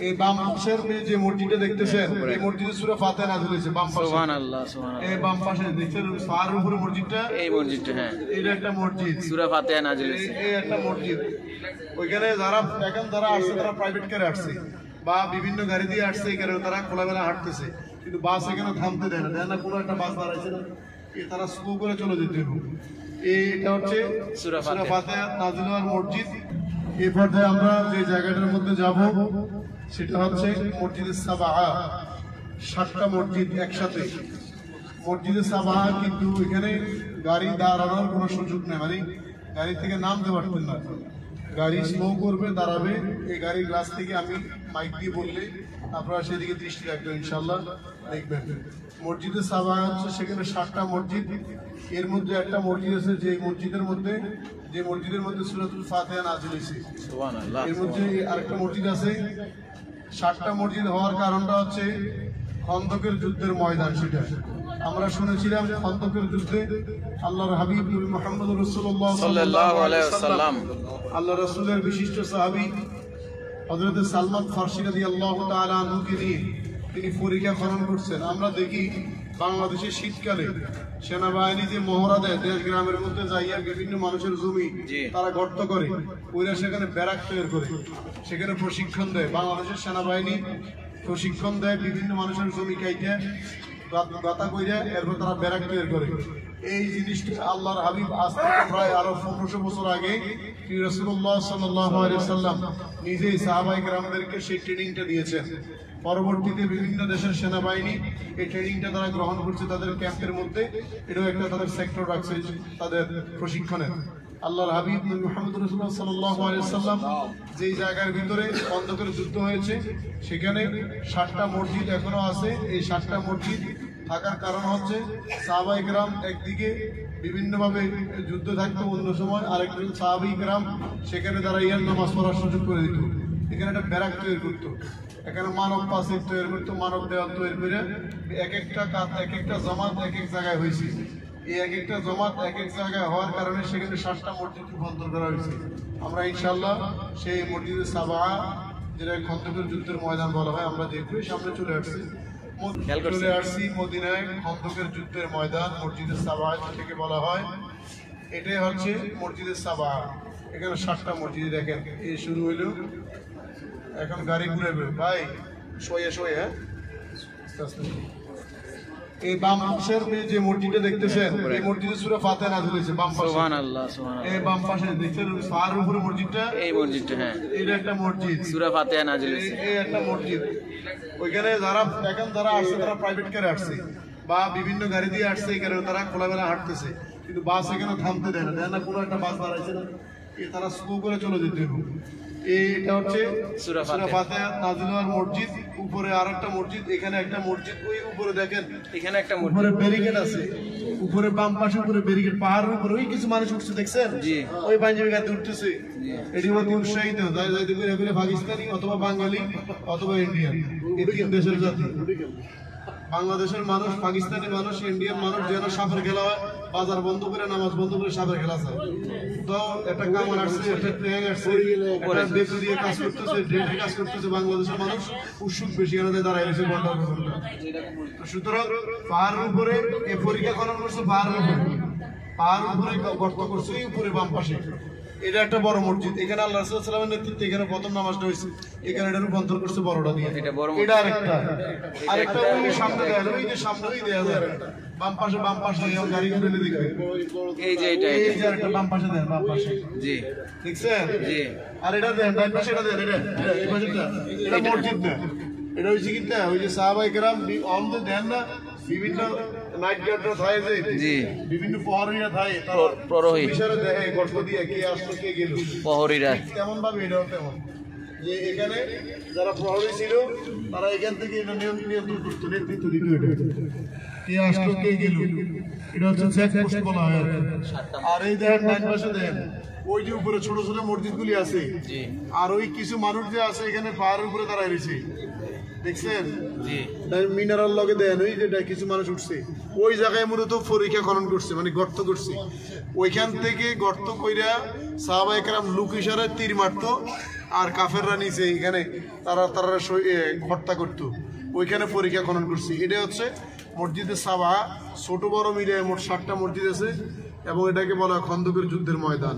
এই বাম পাশের যে মসজিদটা দেখতেছেন, এই মসজিদে সূরা ফাতিহা নাযিল হয়েছে বাম পাশে। সুবহানাল্লাহ সুবহানাল্লাহ। এই বাম পাশে দেখছেন পাহাড়ের উপরে মসজিদটা, এই মসজিদটা, হ্যাঁ এটা একটা মসজিদ, সূরা ফাতিহা নাযিল হয়েছে। এই একটা মসজিদ। ওইখানে যারা আসছে তারা প্রাইভেট কারে আসছে বা বিভিন্ন গাড়ি দিয়ে আসছে, এখানে তারা খোলামেলা হাঁটতেছে, কিন্তু বাস এখানে থামতে দেয় না, কোনো একটা বাস দাঁড়াইছে না, তারা স্লো করে চলে যেতে হবে। এটা হচ্ছে সূরা ফাতিহা নাযিল হওয়ার মসজিদ। এই পর্যায়ে আমরা যে জায়গাটার মধ্যে যাব সেটা হচ্ছে মসজিদে সাবাহা। 7টা মসজিদ একসাথে মসজিদে সাবাহা, কিন্তু এখানে গাড়ি দাঁড়ানোর কোনো সুযোগ নেই, মানে গাড়ি থেকে নামতে পারতেন না, গাড়ি স্লো করবে, দাঁড়াবে। এই গাড়ির গ্লাস থেকে আমি মাইক দিয়ে বললে আপনারা সেদিকে দৃষ্টি রাখবেন, ইনশাল্লাহ দেখবেন। মসজিদে সাবাহা হচ্ছে সেখানে 7টা মসজিদ, এর মধ্যে একটা মসজিদ আছে যে মসজিদের মধ্যে সূরাতুল ফাতিহা নাযিল হয়েছে। সুবহানাল্লাহ। এর মধ্যে আরেকটা মসজিদ আছে। 7টা মসজিদ হওয়ার কারণটা হচ্ছে খন্দকের যুদ্ধের ময়দান। সেটা আমরা শুনেছিলাম, খন্দকের যুদ্ধে আল্লাহর হাবিব নবী মুহাম্মদ রাসূলুল্লাহ সাল্লাল্লাহু আলাইহি ওয়াসাল্লাম, আল্লাহ রাসূলের বিশিষ্ট সাহাবী হযরত সালমান ফারসি রাদিয়াল্লাহু তাআলা আনহুকে নিয়ে তিনি পরীক্ষা খনন করছেন। আমরা দেখি বাংলাদেশের শীতকালে সেনাবাহিনী যে মহড়া দেয়, দেশ গ্রামের মধ্যে যাইয়া বিভিন্ন মানুষের জমি তারা গর্ত করে, ওইরা সেখানে ব্যারাক তৈরি করে, সেখানে প্রশিক্ষণ দেয়। বাংলাদেশের সেনাবাহিনী প্রশিক্ষণ দেয় বিভিন্ন মানুষের জমি কাইটে গাতা কইরা, এরপর তারা ব্যারাক তৈরি করে। এই জিনিসটা আল্লাহর হাবিব আজ থেকে প্রায় আরো 1500 বছর আগে রাসূলুল্লাহ সাল্লাল্লাহু আলাইহি ওয়াসাল্লাম নিজেই সাহাবায়ে কেরামদেরকে সেই ট্রেনিংটা দিয়েছেন। পরবর্তীতে বিভিন্ন দেশের সেনাবাহিনী এই ট্রেনিংটা তারা গ্রহণ করছে তাদের ক্যাম্পের মধ্যে, এটাও একটা তাদের সেক্টর রাখছে তাদের প্রশিক্ষণের। আল্লাহর হাবিব মুহাম্মদ রাসূলুল্লাহ সাল্লাল্লাহু আলাইহি ওয়াসাল্লাম যেই জায়গার ভিতরে খন্দকের যুদ্ধ হয়েছে সেখানে 7টা মসজিদ এখনো আছে। এই 7টা মসজিদ থাকার কারণ হচ্ছে সাহাবায়ে কেরাম একদিকে বিভিন্নভাবে যুদ্ধ থাকতো, অন্য সময় আরেকজন সাহাবী কেরাম সেখানে দাঁড়াইয়া নামাজ পড়ার সুযোগ করে দিত। এখানে একটা ব্যারাক তৈরি করতো, এখানে মানব পাশে তৈরি করতো, মানব দেওয়াল তৈরি করে এক একটা জামাত এক এক জায়গায় হয়েছে। এই এক একটা জমাত এক এক জায়গায় হওয়ার কারণে সেখানে 7টা মসজিদ রূপান্তর করা হয়েছে। আমরা ইনশাআল্লাহ সেই মসজিদে সাবাহা, যেটা খন্দকের যুদ্ধের ময়দান বলা হয়, আমরা দেখবো সামনে চলে আসছি মদিনায়। খন্দকের যুদ্ধের ময়দান মসজিদে সাবাহা থেকে বলা হয়। এটাই হচ্ছে মসজিদে সাবাহা। এখানে 7টা মসজিদ দেখেন, এই শুরু হইল, এখন গাড়ি ঘুরে ভাই শোয়ে হ্যাঁ। এই বাম পাশের যে মসজিদটা দেখতেছেন, এই মসজিদে সূরা ফাতিহা নাযিল হয়েছে বাম পাশে। সুবহানাল্লাহ সুবহানাল্লাহ। এই বাম পাশে দেখছেন পাহাড়ের উপরে মসজিদটা, এই মসজিদটা, হ্যাঁ এটা একটা মসজিদ, সূরা ফাতিহা নাযিল হয়েছে। এই একটা মসজিদ। ওইখানে যারা আসছে তারা প্রাইভেট কারে আসছে বা বিভিন্ন গাড়ি দিয়ে আসছে, এখানে তারা খোলামেলা হাঁটতেছে, কিন্তু বাস এখানে থামতে দেয় না, কোনো একটা বাস দাঁড়াইছে না, তারা স্লো করে চলে যেতে হবে। এটা হচ্ছে সূরা ফাতিহা নাযিল হওয়ার মসজিদ। উপরে আরেকটা মসজিদ, এখানে একটা মসজিদ, ওই উপরে দেখেন এখানে একটা উপরে ব্যারিকেড আছে, উপরে বাম পাশে উপরে ব্যারিকেড, পাহাড়ের উপরে ওই কিছু মানুষ উঠছে দেখছেন, ওই পাঞ্জাবি গাতে উঠতেছে। এটি মধ্যে উৎসাহিত যাইতে করে পাকিস্তানি অথবা বাঙালি অথবা ইন্ডিয়ান, এই 3 দেশের জাতি। বাংলাদেশের মানুষ, পাকিস্তানি মানুষ, ইন্ডিয়ান মানুষ যেন সাপের খেলা হয়, বাজার বন্ধ করে নামাজ বন্ধ করে সাপের খেলা চায়। তো একটা কামান আসছে, একটা ট্রেন আসছে, একটা বেতু দিয়ে কাজ করতেছে, ড্রেনে কাজ করতেছে। বাংলাদেশের মানুষ উৎসুক বেশি এখানে দাঁড়ায় রয়েছে ঘন্টা। সুতরাং পাহাড়ের উপরে এই পরীক্ষা খনন করছে, পাহাড়ের উপরে গর্ত করছে, এই উপরে বাম পাশে। এটা একটা বড় মসজিদ, এখানে আল্লাহ রাসূলুল্লাহ সাল্লাল্লাহু আলাইহি ওয়াসাল্লামের নেতৃত্বে এখানে প্রথম নামাজটা হয়েছে। এখানে এটা রূপান্তর করছে বড়টা দিয়ে, এটা আরেকটা ওই সামনে দেয়া যায়, ওই যে সামনেই দেয়া যায় বাম পাশে গাড়ি ঘুরে দেখবে, এই যে এটা একটা বাম পাশে দেন, বাম পাশে জি দেখছেন জি। আর এটা দেন ডান পাশে, এটা দেন, এটা এই পাশেটা, এটা মসজিদ না, এটা হইছে কি তা ওই যে সাহাবায়ে কেরাম অন্ধ দেন না, বিভিন্ন নাইট গার্ডরা থাকে যে জি, বিভিন্ন প্রহরীরা থাকে, প্রহরী বিশাল দেখে গল্প দিয়ে কে আসলো কে গেল, প্রহরীরা তেমন ভাবে এটাও তেমন যে এখানে যারা প্রহরী ছিল তারা এখান থেকে এটা নিয়ন্ত্রণ করতো, নেতৃত্ব দিত, এটা কে আসলো কে গেল, এটা হচ্ছে চেকপোস্ট বলা হয়। আর এই দেখেন ডান পাশে দেখেন ওই যে উপরে ছোট ছোট মসজিদগুলি আছে, আর ওই কিছু মানুষ যে আছে এখানে পাহাড়ের উপরে দাঁড়ায় রয়েছে দেখছেন, মিনারের লগে দেন, ওই যে কিছু মানুষ উঠছে ওই জায়গায় মূলত পরীক্ষা খনন করছে, মানে গর্ত করছে। ওইখান থেকে গর্ত কইরা সাহাবায়ে কেরাম লুক ইশারায় তীর মারতো, আর কাফেররা নিচে এখানে তারা হত্যা করতো, ওইখানে পরীক্ষা খনন করছি। এটা হচ্ছে মসজিদে সাবা, ছোট বড় মিলিয়ে মোট 7টা মসজিদ আছে এবং এটাকে বলা হয় খন্দকের যুদ্ধের ময়দান।